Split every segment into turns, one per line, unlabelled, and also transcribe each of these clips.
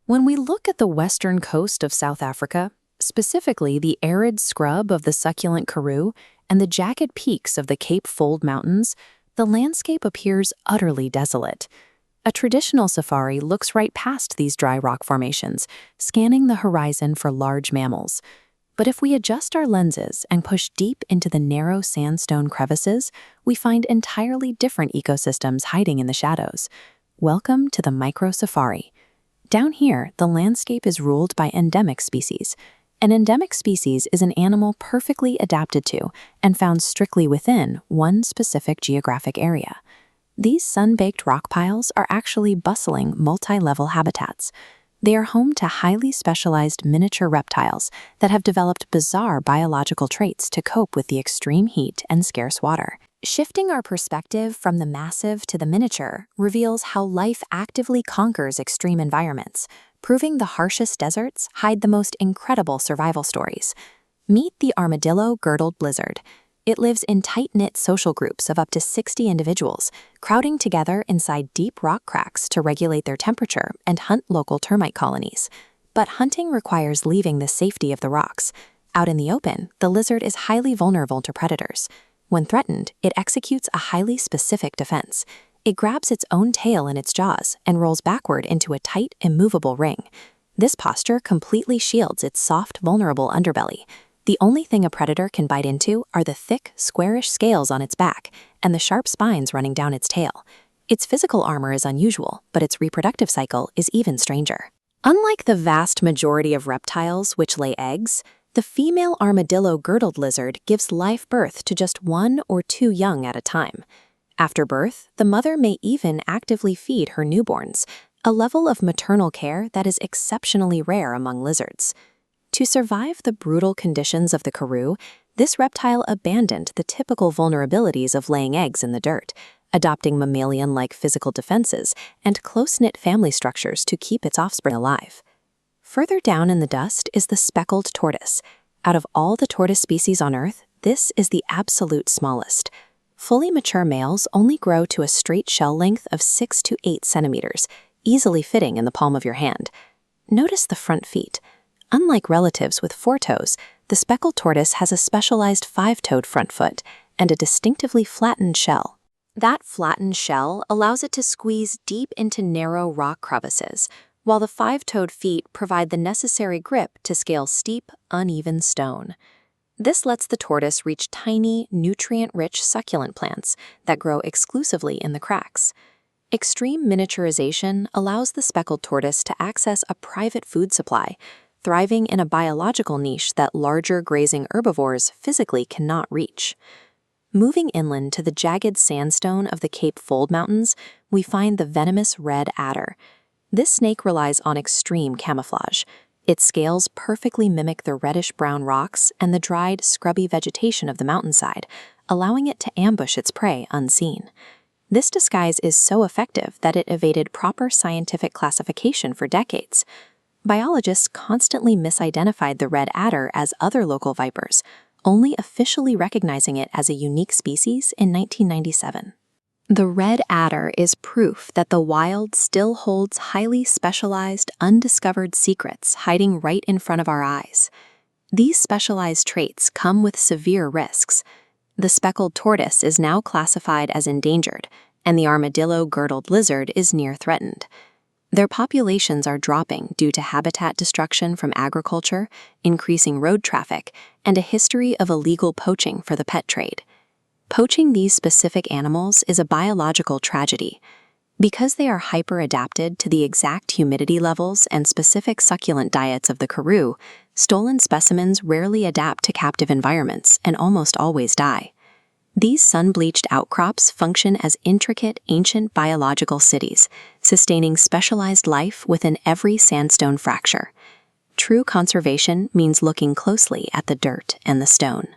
When we look at the western coast of South Africa, specifically the arid scrub of the succulent Karoo and the jagged peaks of the Cape Fold Mountains, the landscape appears utterly desolate. A traditional safari looks right past these dry rock formations, scanning the horizon for large mammals. But if we adjust our lenses and push deep into the narrow sandstone crevices, we find entirely different ecosystems hiding in the shadows. Welcome to the micro-safari. Down here, the landscape is ruled by endemic species. An endemic species is an animal perfectly adapted to and found strictly within one specific geographic area. These sun-baked rock piles are actually bustling multi-level habitats. They are home to highly specialized miniature reptiles that have developed bizarre biological traits to cope with the extreme heat and scarce water. Shifting our perspective from the massive to the miniature reveals how life actively conquers extreme environments, proving the harshest deserts hide the most incredible survival stories. Meet the armadillo girdled lizard. It lives in tight-knit social groups of up to 60 individuals, crowding together inside deep rock cracks to regulate their temperature and hunt local termite colonies. But hunting requires leaving the safety of the rocks. Out in the open, the lizard is highly vulnerable to predators. When threatened, it executes a highly specific defense. It grabs its own tail in its jaws and rolls backward into a tight, immovable ring. This posture completely shields its soft, vulnerable underbelly. The only thing a predator can bite into are the thick, squarish scales on its back and the sharp spines running down its tail. Its physical armor is unusual, but its reproductive cycle is even stranger. Unlike the vast majority of reptiles which lay eggs, the female armadillo girdled lizard gives live birth to just 1 or 2 young at a time. After birth, the mother may even actively feed her newborns, a level of maternal care that is exceptionally rare among lizards. To survive the brutal conditions of the Karoo, this reptile abandoned the typical vulnerabilities of laying eggs in the dirt, adopting mammalian-like physical defenses and close-knit family structures to keep its offspring alive. Further down in the dust is the speckled tortoise. Out of all the tortoise species on Earth, this is the absolute smallest. Fully mature males only grow to a straight shell length of 6 to 8 centimeters, easily fitting in the palm of your hand. Notice the front feet. Unlike relatives with 4 toes, the speckled tortoise has a specialized 5-toed front foot and a distinctively flattened shell. That flattened shell allows it to squeeze deep into narrow rock crevices, while the 5-toed feet provide the necessary grip to scale steep, uneven stone. This lets the tortoise reach tiny, nutrient-rich succulent plants that grow exclusively in the cracks. Extreme miniaturization allows the speckled tortoise to access a private food supply, thriving in a biological niche that larger grazing herbivores physically cannot reach. Moving inland to the jagged sandstone of the Cape Fold Mountains, we find the venomous red adder. This snake relies on extreme camouflage. Its scales perfectly mimic the reddish-brown rocks and the dried, scrubby vegetation of the mountainside, allowing it to ambush its prey unseen. This disguise is so effective that it evaded proper scientific classification for decades. Biologists constantly misidentified the red adder as other local vipers, only officially recognizing it as a unique species in 1997. The red adder is proof that the wild still holds highly specialized, undiscovered secrets hiding right in front of our eyes. These specialized traits come with severe risks. The speckled tortoise is now classified as endangered, and the armadillo girdled lizard is near threatened. Their populations are dropping due to habitat destruction from agriculture, increasing road traffic, and a history of illegal poaching for the pet trade. Poaching these specific animals is a biological tragedy. Because they are hyper-adapted to the exact humidity levels and specific succulent diets of the Karoo, stolen specimens rarely adapt to captive environments and almost always die. These sun-bleached outcrops function as intricate, ancient biological cities, sustaining specialized life within every sandstone fracture. True conservation means looking closely at the dirt and the stone.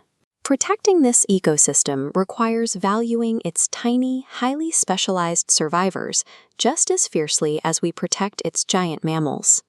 Protecting this ecosystem requires valuing its tiny, highly specialized survivors just as fiercely as we protect its giant mammals.